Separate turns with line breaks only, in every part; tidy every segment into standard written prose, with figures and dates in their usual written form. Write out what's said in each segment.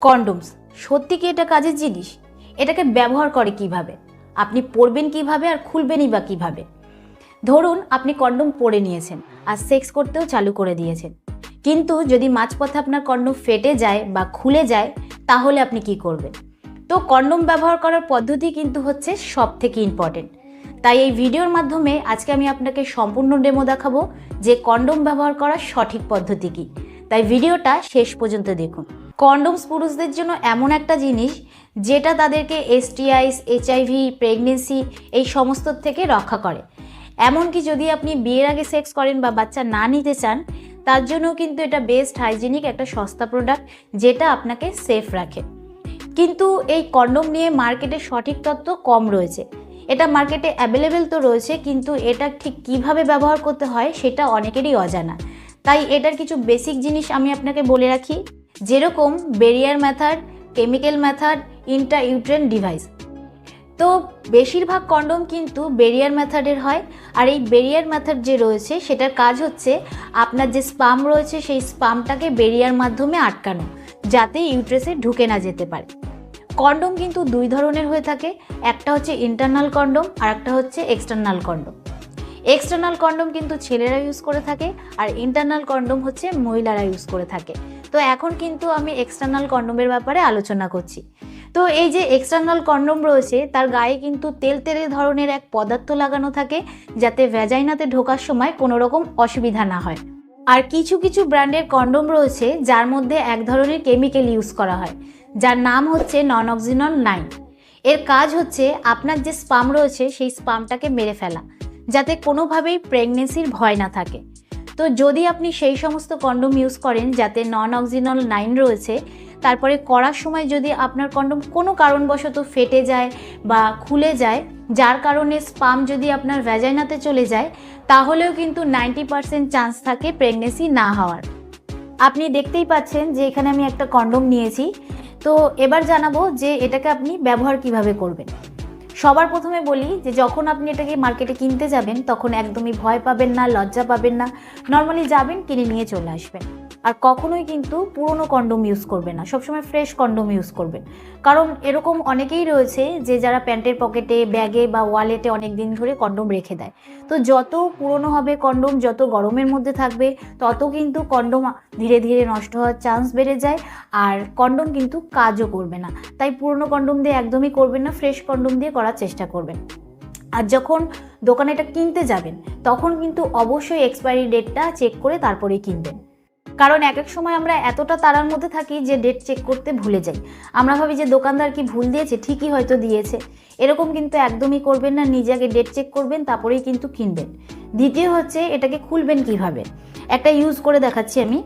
কন্ডোমস সত্যি কি এটা কাজের জিনিস? এটাকে ব্যবহার করে কিভাবে, আপনি পরবেন কিভাবে আর খুলবেনই বা কিভাবে? ধরুন আপনি কন্ডোম পরে নিয়েছেন আর সেক্স করতেও চালু করে দিয়েছেন, কিন্তু যদি মাঝপথে আপনার কন্ডোম ফেটে যায় বা খুলে যায় তাহলে আপনি কি করবেন? তো কন্ডোম ব্যবহার করার পদ্ধতি কিন্তু হচ্ছে সব থেকে ইম্পর্টেন্ট। তাই এই ভিডিওর মাধ্যমে আজকে আমি আপনাকে সম্পূর্ণ ডেমো দেখাবো যে কন্ডোম ব্যবহার করার সঠিক পদ্ধতি কী। তাই ভিডিওটা শেষ পর্যন্ত দেখুন। কন্ডোমস পুরুষদের জন্য এমন একটা জিনিস যেটা তাদেরকে এসটিআইস, এইচআইভি, প্রেগনেন্সি এই সমস্ত থেকে রক্ষা করে। এমনকি যদি আপনি বিয়ের আগে সেক্স করেন বা বাচ্চা না নিতে চান, তার জন্যও কিন্তু এটা বেস্ট হাইজিনিক একটা সস্তা প্রোডাক্ট যেটা আপনাকে সেফ রাখে। কিন্তু এই কন্ডোম নিয়ে মার্কেটে সঠিক তথ্য কম রয়েছে। এটা মার্কেটে অ্যাভেলেবেল তো রয়েছে, কিন্তু এটা ঠিক কিভাবে ব্যবহার করতে হয় সেটা অনেকেরই অজানা। তাই এটার কিছু বেসিক জিনিস আমি আপনাকে বলে রাখি, যেরকম barrier method, chemical method, Intra uterine device. তো বেশিরভাগ কন্ডোম কিন্তু ব্যারিয়ার মেথডের হয়, আর এই ব্যারিয়ার মেথড যে রয়েছে সেটার কাজ হচ্ছে আপনার যে স্পাম রয়েছে সেই স্পামটাকে ব্যারিয়ার মাধ্যমে আটকানো, যাতে ইউট্রেসে ঢুকে না যেতে পারে। কন্ডোম কিন্তু দুই ধরনের হয়ে থাকে, একটা হচ্ছে ইন্টারনাল কন্ডোম আর একটা হচ্ছে এক্সটার্নাল কন্ডোম। এক্সটার্নাল কন্ডোম কিন্তু ছেলেরা ইউজ করে থাকে, আর ইন্টারনাল কন্ডোম হচ্ছে মহিলারা ইউজ করে থাকে। তো এখন কিন্তু আমি এক্সটার্নাল কন্ডোমের ব্যাপারে আলোচনা করছি। তো এই যে এক্সটার্নাল কন্ডোম রয়েছে তার গায়ে কিন্তু তেল ধরনের এক পদার্থ লাগানো থাকে, যাতে ভ্যাজাইনাতে ঢোকার সময় কোনো রকম অসুবিধা না হয়। আর কিছু কিছু ব্র্যান্ডের কন্ডোম রয়েছে যার মধ্যে এক ধরনের কেমিক্যাল ইউজ করা হয়, যার নাম হচ্ছে নন-অক্সিনল 9। এর কাজ হচ্ছে আপনার যে স্পাম রয়েছে সেই স্পামটাকে মেরে ফেলা, যাতে কোনোভাবেই প্রেগনেন্সির ভয় না থাকে। তো যদি আপনি সেই সমস্ত কন্ডোম ইউজ করেন যাতে নন-অক্সিনল 9 রয়েছে, তারপরে করার সময় যদি আপনার কন্ডোম কোনো কারণবশত ফেটে যায় বা খুলে যায়, যার কারণে স্পাম যদি আপনার ভ্যাজাইনাতে চলে যায়, তাহলেও কিন্তু 90% চান্স থাকে প্রেগনেন্সি না হওয়ার। আপনি দেখতেই পাচ্ছেন যে এখানে আমি একটা কন্ডোম নিয়েছি। তো এবার জানাবো যে এটাকে আপনি ব্যবহার কিভাবে করবেন। সবার প্রথমে বলি যে যখন আপনি এটাকে মার্কেটে কিনতে যাবেন তখন একদমই ভয় পাবেন না, লজ্জা পাবেন না। নর্মালি যাবেন, কিনে নিয়ে চলে আসবেন। আর কখনোই কিন্তু পুরনো কন্ডোম ইউজ করবেন না, সবসময় ফ্রেশ কন্ডোম ইউজ করবেন। কারণ এরকম অনেকেই রয়েছে যে যারা প্যান্টের পকেটে, ব্যাগে বা ওয়ালেটে অনেক দিন ধরে কন্ডোম রেখে দেয়। তো যত পুরনো হবে কন্ডোম, যত গরমের মধ্যে থাকবে, তত কিন্তু কন্ডোম ধীরে ধীরে নষ্ট হওয়ার চান্স বেড়ে যায়, আর কন্ডোম কিন্তু কাজও করবে না। তাই পুরনো কন্ডোম দিয়ে একদমই করবেন না, ফ্রেশ কন্ডোম দিয়ে করার চেষ্টা করবেন। আর যখন দোকানে এটা কিনতে যাবেন তখন কিন্তু অবশ্যই এক্সপায়ারি ডেটটা চেক করে তারপরেই কিনবেন। কারণ এক এক সময় আমরা এতটা তাড়ার মধ্যে থাকি যে ডেট চেক করতে ভুলে যাই। আমরা ভাবি যে দোকানদার কি ভুল দিয়েছে, ঠিকই হয়তো দিয়েছে। এরকম কিন্তু একদমই করবেন না, নিজে আগে ডেট চেক করবেন তারপরেই কিন্তু কিনবেন। দ্বিতীয় হচ্ছে এটাকে খুলবেন কিভাবে, একটা ইউজ করে দেখাচ্ছি আমি।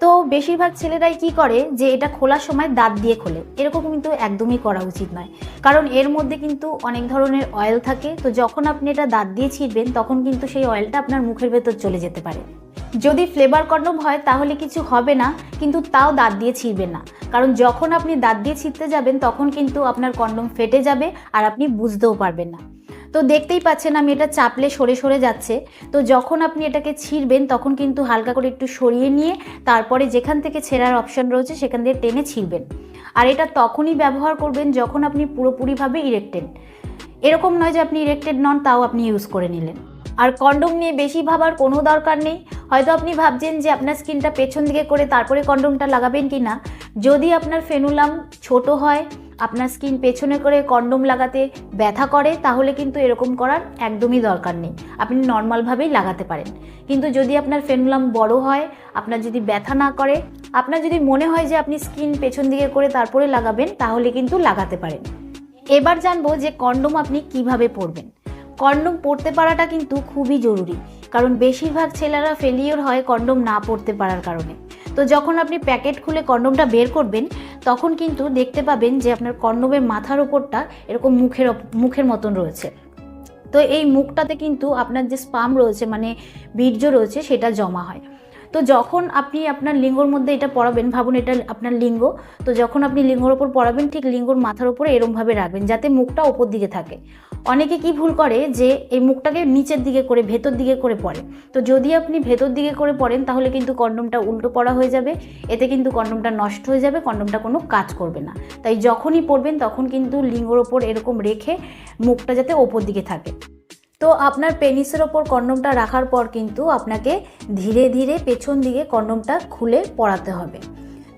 তো বেশিরভাগ ছেলেরাই কি করে যে এটা খোলার সময় দাঁত দিয়ে খোলে, এরকম কিন্তু একদমই করা উচিত নয়। কারণ এর মধ্যে কিন্তু অনেক ধরনের অয়েল থাকে। তো যখন আপনি এটা দাঁত দিয়ে ছিঁড়বেন তখন কিন্তু সেই অয়েলটা আপনার মুখের ভেতর চলে যেতে পারে। যদি ফ্লেভার কন্ডোম হয় তাহলে কিছু হবে না, কিন্তু তাও দাঁত দিয়ে ছিঁড়বেন না। কারণ যখন আপনি দাঁত দিয়ে ছিঁড়তে যাবেন তখন কিন্তু আপনার কন্ডোম ফেটে যাবে আর আপনি বুঝতেও পারবেন না। তো দেখতেই পাচ্ছেন আমি এটা চাপলে সরে সরে যাচ্ছে। তো যখন আপনি এটাকে ছিঁড়বেন তখন কিন্তু হালকা করে একটু সরিয়ে নিয়ে তারপরে যেখান থেকে ছেঁড়ার অপশান রয়েছে সেখান দিয়ে টেনে ছিঁড়বেন। আর এটা তখনই ব্যবহার করবেন যখন আপনি পুরোপুরিভাবে ইরেক্টেড। এরকম নয় যে আপনি ইরেক্টেড নন তাও আপনি ইউজ করে নিলেন। আর কন্ডোম নিয়ে বেশি ভাবার কোনো দরকার নেই। হয়তো আপনি ভাবছেন যে আপনার স্কিনটা পেছন দিকে করে তারপরে কন্ডোমটা লাগাবেন কি না। যদি আপনার ফেনুলাম ছোট হয়, আপনার স্কিন পেছনে করে কন্ডোম লাগাতে ব্যথা করে, তাহলে কিন্তু এরকম করার একদমই দরকার নেই, আপনি নর্মালভাবেই লাগাতে পারেন। কিন্তু যদি আপনার ফেনুলাম বড় হয়, আপনার যদি ব্যথা না করে, আপনার যদি মনে হয় যে আপনি স্কিন পেছন দিকে করে তারপরে লাগাবেন, তাহলে কিন্তু লাগাতে পারেন। এবার জানবো যে কন্ডোম আপনি কিভাবে পরবেন। কন্ডোম পরতে পারাটা কিন্তু খুবই জরুরি, কারণ বেশিরভাগ ছেলেরা ফেলিওর হয় কন্ডোম না পরতে পারার কারণে। তো যখন আপনি প্যাকেট খুলে কন্ডোমটা বের করবেন তখন কিন্তু দেখতে পাবেন যে আপনার কন্ডোমের মাথার ওপরটা এরকম মুখের মতন রয়েছে। তো এই মুখটাতে কিন্তু আপনার যে স্পাম রয়েছে, মানে বীর্য রয়েছে, সেটা জমা হয়। তো যখন আপনি আপনার লিঙ্গর মধ্যে এটা পরাবেন, ভাবুন এটা আপনার লিঙ্গ। তো যখন আপনি লিঙ্গর ওপর পরাবেন ঠিক লিঙ্গর মাথার উপরে এরমভাবে রাখবেন যাতে মুখটা ওপর দিকে থাকে। অনেকে কি ভুল করে যে এই মুখটাকে নিচের দিকে করে ভেতর দিকে করে পরে। তো যদি আপনি ভেতর দিকে করে পরেন তাহলে কিন্তু কন্ডমটা উল্টো পড়া হয়ে যাবে, এতে কিন্তু কন্ডমটা নষ্ট হয়ে যাবে, কন্ডমটা কোনো কাজ করবে না। তাই যখনই পরবেন তখন কিন্তু লিঙ্গর ওপর এরকম রেখে মুখটা যাতে ওপর দিকে থাকে। তো আপনার পেনিসের ওপর কন্ডমটা রাখার পর কিন্তু আপনাকে ধীরে ধীরে পেছন দিকে কন্ডমটা খুলে পরাতে হবে।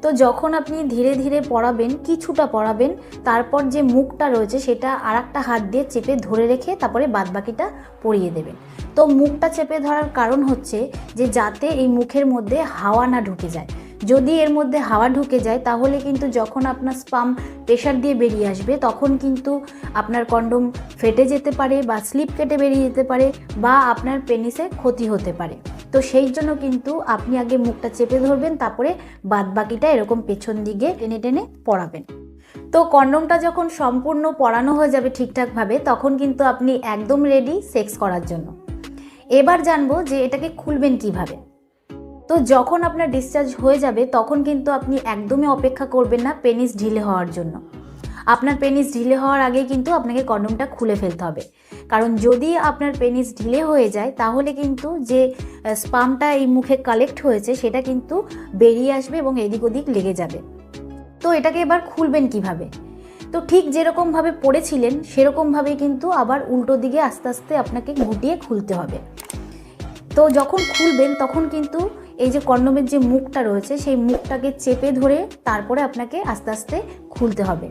তো যখন আপনি ধীরে ধীরে পরাবেন, কিছুটা পরাবেন, তারপর যে মুখটা রয়েছে সেটা আরেকটা হাত দিয়ে চেপে ধরে রেখে তারপরে বাদবাকিটা পরিয়ে দেবেন। তো মুখটা চেপে ধরার কারণ হচ্ছে যে যাতে এই মুখের মধ্যে হাওয়া না ঢুকে যায়। যদি এর মধ্যে হাওয়া ঢুকে যায় তাহলে কিন্তু যখন আপনার স্পাম প্রেশার দিয়ে বেরিয়ে আসবে তখন কিন্তু আপনার কন্ডম ফেটে যেতে পারে বা স্লিপ কেটে বেরিয়ে যেতে পারে বা আপনার পেনিসে ক্ষতি হতে পারে। তো সেই জন্য কিন্তু আপনি আগে মুখটা চেপে ধরবেন, তারপরে বাদবাকিটা এরকম পেছন দিকে টেনে টেনে পরাবেন। তো কন্ডমটা যখন সম্পূর্ণ পরানো হয়ে যাবে ঠিকঠাকভাবে তখন কিন্তু আপনি একদম রেডি সেক্স করার জন্য। এবার জানবো যে এটাকে খুলবেন কিভাবে। তো যখন আপনার ডিসচার্জ হয়ে যাবে তখন কিন্তু আপনি একদমই অপেক্ষা করবেন না পেনিস ঢিলে হওয়ার জন্য। আপনার পেনিস ঢিলে হওয়ার আগে কিন্তু আপনাকে কন্ডমটা খুলে ফেলতে হবে, কারণ যদি আপনার পেনিস ঢিলে হয়ে যায় তাহলে কিন্তু যে স্পামটা এই মুখে কালেক্ট হয়েছে সেটা কিন্তু বেরিয়ে আসবে এবং এদিক ওদিক লেগে যাবে। তো এটাকে এবার খুলবেন কিভাবে? তো ঠিক যেরকমভাবে পড়েছিলেন সেরকমভাবেই কিন্তু আবার উল্টো দিকে আস্তে আস্তে আপনাকে গুটিয়ে খুলতে হবে। তো যখন খুলবেন তখন কিন্তু এই যে কন্ডমের যে মুখটা রয়েছে সেই মুখটাকে চেপে ধরে তারপরে আপনাকে আস্তে আস্তে খুলতে হবে।